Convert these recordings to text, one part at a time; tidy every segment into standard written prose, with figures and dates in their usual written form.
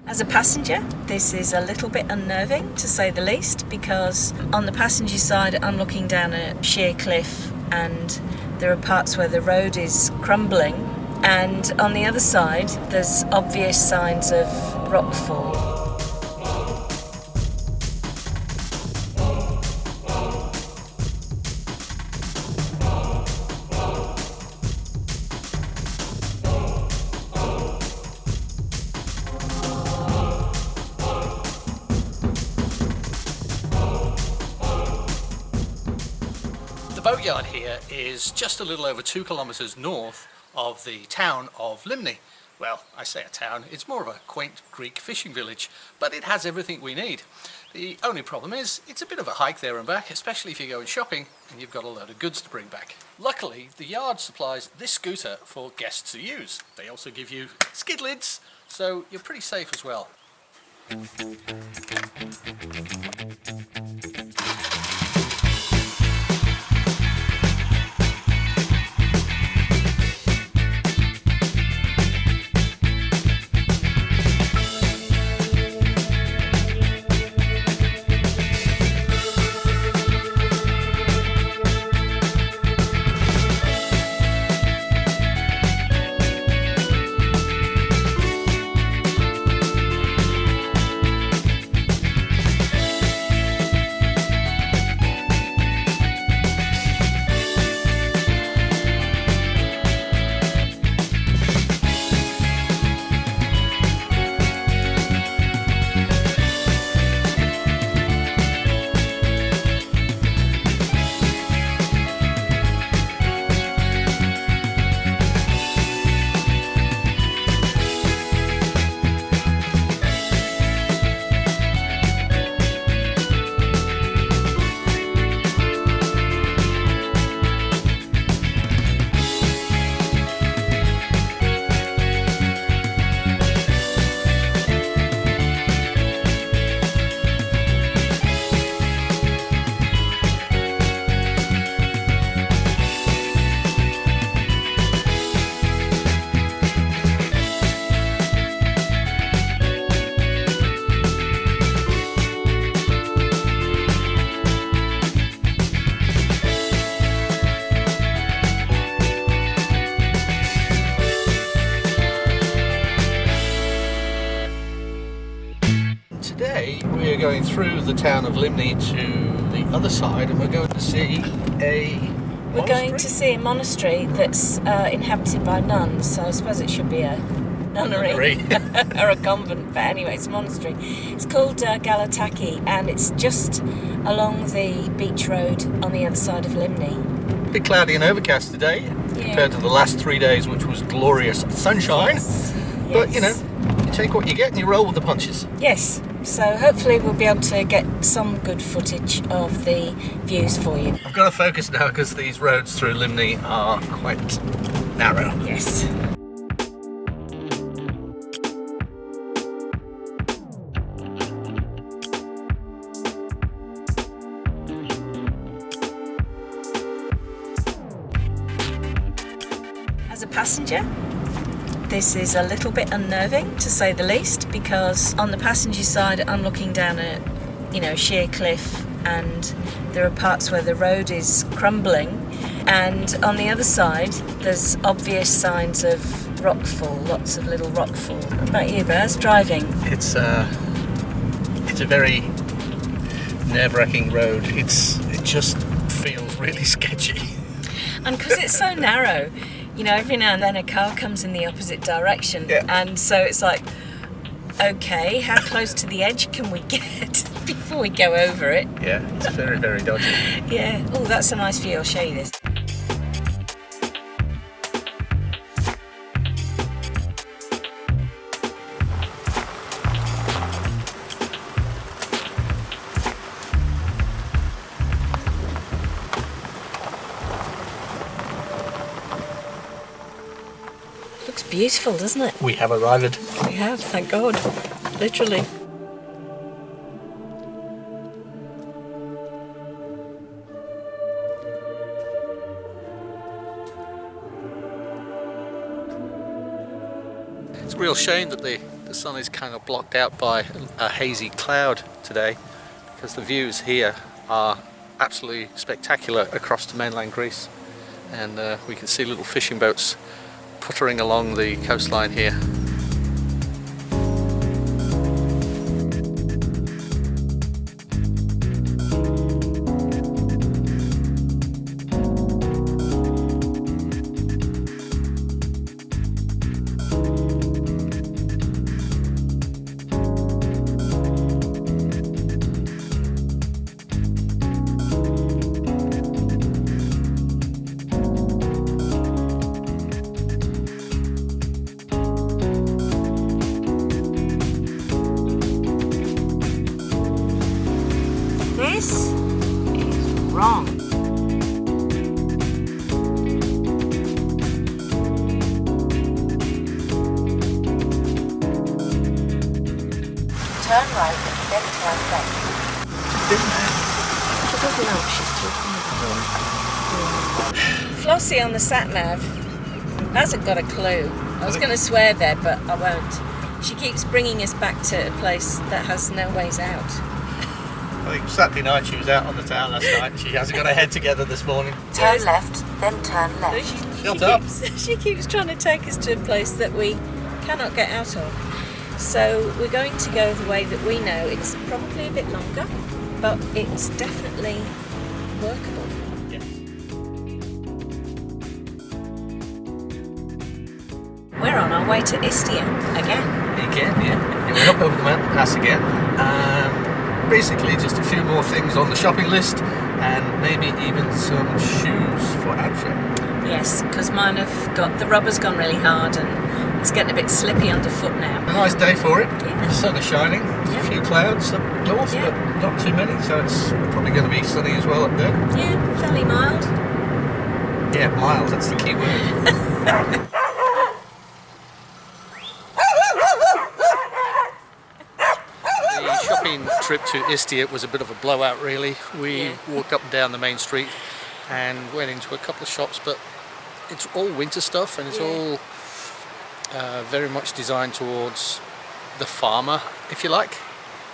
As a passenger, this is a little bit unnerving, to say the least, because on the passenger side I'm looking down a sheer cliff and there are parts where the road is crumbling, and on the other side there's obvious signs of rockfall. The boatyard here is just a little over 2 kilometres north of the town of Limni. Well, I say a town, it's more of a quaint Greek fishing village, but it has everything we need. The only problem is, it's a bit of a hike there and back, especially if you're going shopping and you've got a load of goods to bring back. Luckily, the yard supplies this scooter for guests to use. They also give you skid lids, so you're pretty safe as well. Today we are going through the town of Limni to the other side, and we're going to see a monastery. We're going to see a monastery that's inhabited by nuns, so I suppose it should be a nunnery or a convent, but anyway, it's a monastery. It's called Galataki, and it's just along the beach road on the other side of Limni. A bit cloudy and overcast today, compared to the last 3 days, which was glorious sunshine. Yes. But you know, you take what you get and you roll with the punches. Yes, so hopefully we'll be able to get some good footage of the views for you. I've got to focus now because these roads through Limni are quite narrow. Yes. As a passenger, this is a little bit unnerving, to say the least, because on the passenger side I'm looking down a sheer cliff, and there are parts where the road is crumbling, and on the other side there's obvious signs of rockfall, lots of little rockfall. What about you, Baz, driving? It's a very nerve-wracking road. It just feels really sketchy. And because it's so narrow, you know, every now and then a car comes in the opposite direction, and so it's like, okay, how close to the edge can we get before we go over it? Yeah, it's very, very dodgy. Yeah. Oh, that's a nice view. I'll show you this. Looks beautiful, doesn't it? We have arrived. We have, thank God. Literally. It's a real shame that the The sun is kind of blocked out by a hazy cloud today because the views here are absolutely spectacular across to mainland Greece, and we can see little fishing boats puttering along the coastline here. This is wrong. Turn right, then turn left. She doesn't know what she's talking about. Flossie on the sat-nav hasn't got a clue. I was going to swear there, but I won't. She keeps bringing us back to a place that has no ways out. I think Saturday night she was out on the town last night. She hasn't got her head together this morning. Turn left, then turn left. She keeps trying to take us to a place that we cannot get out of. So we're going to go the way that we know. It's probably a bit longer, but it's definitely workable. Yes. We're on our way to Istia again. Again, yeah. We're up over the mountain pass again. Basically just a few more things on the shopping list, and maybe even some shoes for Adria. Yes, because mine have got, the rubber's gone really hard and it's getting a bit slippy underfoot now. A nice day for it. Yeah. The sun is shining. There's a few clouds up north, Yeah. but not too many, so it's probably going to be sunny as well up there. Yeah, fairly mild. Yeah, mild, that's the key word. The shopping trip to Istia was a bit of a blowout, really. We walked up and down the main street and went into a couple of shops, but it's all winter stuff, and it's all very much designed towards the farmer, if you like.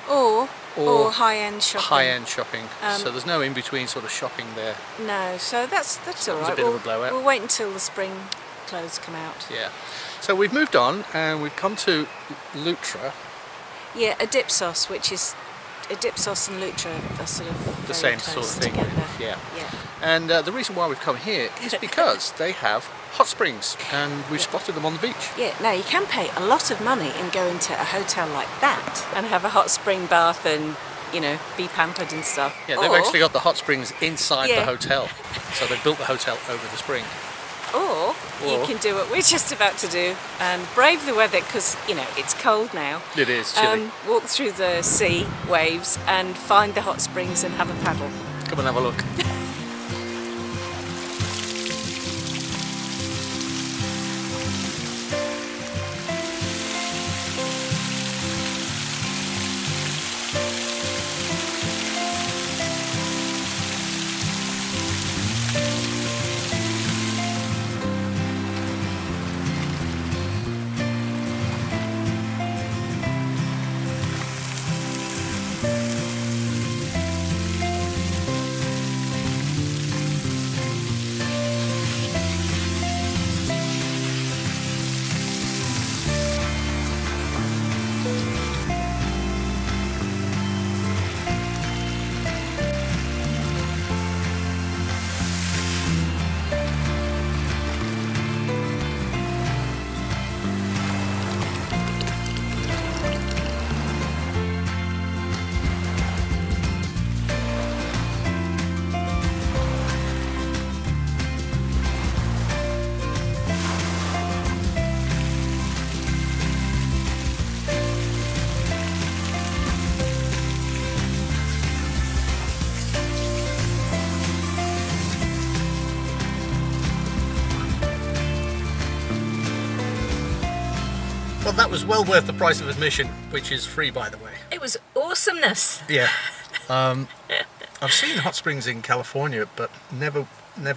Or high-end shopping. High-end shopping. So there's no in-between sort of shopping there. No, so that's all It was right. a bit of a blowout. We'll wait until the spring clothes come out. Yeah. So we've moved on and we've come to Lutra. Yeah, a dip sauce, which is a dip sauce and Lutra are sort of The very same sort of close thing. together. Yeah. Yeah. And the reason why we've come here is because they have hot springs, and we've spotted them on the beach. Yeah, now you can pay a lot of money and go into a hotel like that and have a hot spring bath and, you know, be pampered and stuff. Yeah, they've actually got the hot springs inside the Yeah. hotel. So they built the hotel over the spring. Or you can do what we're just about to do and brave the weather, because, you know, it's cold now. It is chilly. Walk through the sea waves and find the hot springs and have a paddle. Come and have a look. Well, that was well worth the price of admission, which is free, by the way. It was awesomeness. Yeah. I've seen hot springs in California, but never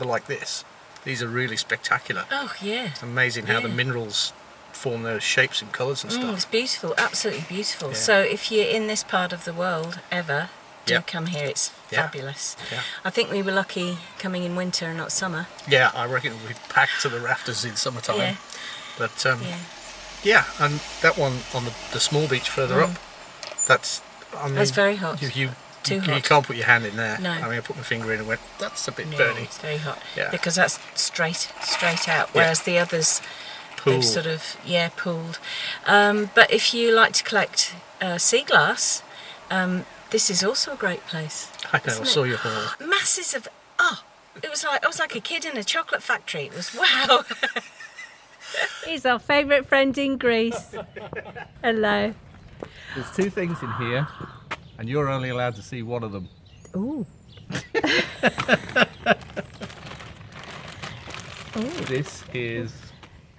like this. These are really spectacular. Oh, yeah. It's amazing how the minerals form those shapes and colours and stuff. It's beautiful, absolutely beautiful. Yeah. So if you're in this part of the world ever, do Yeah. come here. It's Yeah. fabulous. Yeah. I think we were lucky coming in winter and not summer. Yeah, I reckon we'd packed to the rafters in summertime. Yeah. But Yeah. yeah, and that one on the small beach further up, that's, I mean, That's very hot. You Too hot. can't put your hand in there. No. I mean, I put my finger in and went, that's a bit No, burny. it's very hot. Yeah. Because that's straight out, whereas the others, Pool. they've sort of, pooled. But if you like to collect sea glass, this is also a great place. I know, I isn't saw it? your haul. Masses of, it was like, I was like a kid in a chocolate factory. It was wow. He's our favourite friend in Greece. Hello. There's two things in here, and you're only allowed to see one of them. Ooh. This is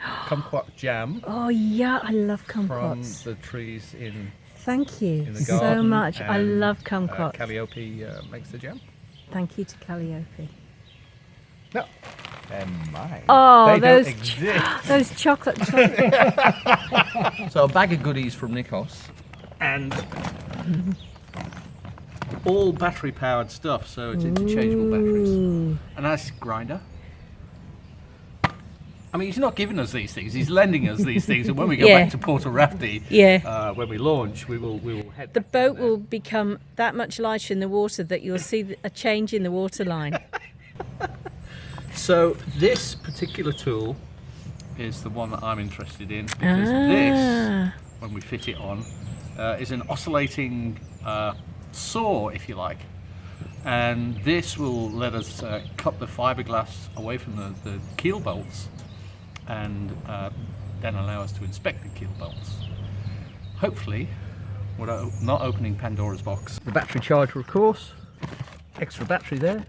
kumquat jam Oh yeah, I love from kumquats. the trees in Thank you the so garden, much. I and, love kumquats. Calliope makes the jam. Thank you to Calliope. No. And mine. Oh, they those don't exist. those chocolate. So a bag of goodies from Nikos, and all battery powered stuff, so it's interchangeable batteries. Ooh. A nice grinder. I mean, he's not giving us these things, he's lending us these things, and when we go Yeah. back to Porto Rafti, Yeah. when we launch, we will head The back down boat there. will become that much lighter in the water that you'll see a change in the water line. So this particular tool is the one that I'm interested in, because this, when we fit it on, is an oscillating saw, if you like. And this will let us cut the fiberglass away from the keel bolts, and then allow us to inspect the keel bolts. Hopefully, we're not opening Pandora's box. The battery charger, of course. Extra battery there.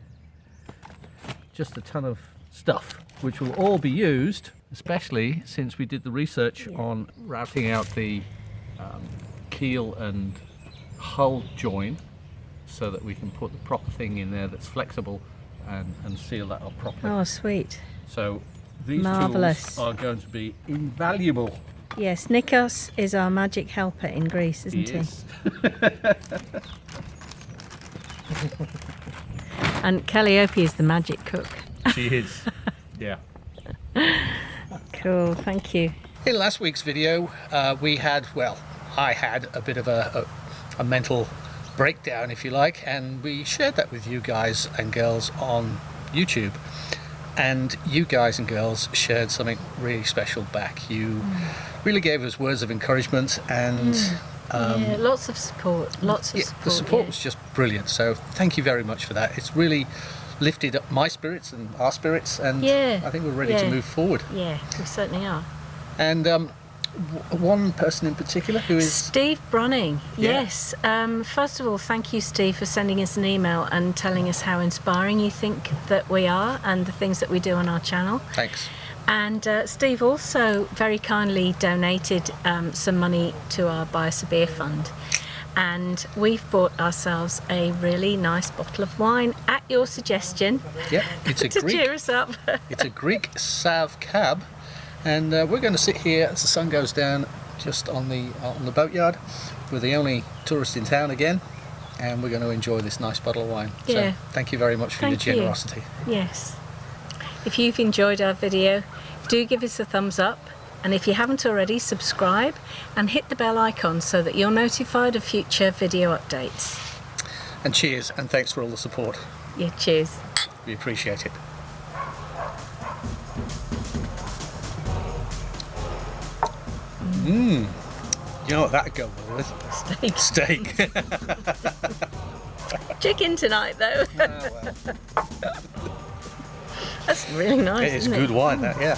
Just a ton of stuff, which will all be used, especially since we did the research on routing out the keel and hull join, so that we can put the proper thing in there that's flexible and seal that up properly. Oh, sweet. So these Marvellous. tools are going to be invaluable. Yes, Nikos is our magic helper in Greece, isn't he? Yes. And Calliope is the magic cook. She is. Yeah. Cool, thank you. In last week's video, we had, well, I had a bit of a mental breakdown, if you like, and we shared that with you guys and girls on YouTube. And you guys and girls shared something really special back. You really gave us words of encouragement, and Yeah, lots of support, lots of support. the support yeah. was just brilliant. So thank you very much for that. It's really lifted up my spirits and our spirits, and Yeah, I think we're ready to yeah. move forward. Yeah, we certainly are. And one person in particular who is Steve Brunning, Yeah. yes. First of all, thank you, Steve, for sending us an email and telling us how inspiring you think that we are and the things that we do on our channel. thanks. And Steve also very kindly donated some money to our Buy Us a Beer fund. And we've bought ourselves a really nice bottle of wine at your suggestion Yeah, it's a to Greek. cheer us up. It's a Greek Sav cab, and we're going to sit here as the sun goes down, just on the boatyard. We're the only tourist in town again, and we're going to enjoy this nice bottle of wine. Yeah. So thank you very much for Thank your you. generosity. Yes. If you've enjoyed our video, do give us a thumbs up. And if you haven't already, subscribe and hit the bell icon so that you're notified of future video updates. And cheers, and thanks for all the support. Yeah, cheers. We appreciate it. You know what that'd go well with? Steak. Steak. Chicken tonight, though. Well, That's really nice. it is isn't good wine, that, yeah.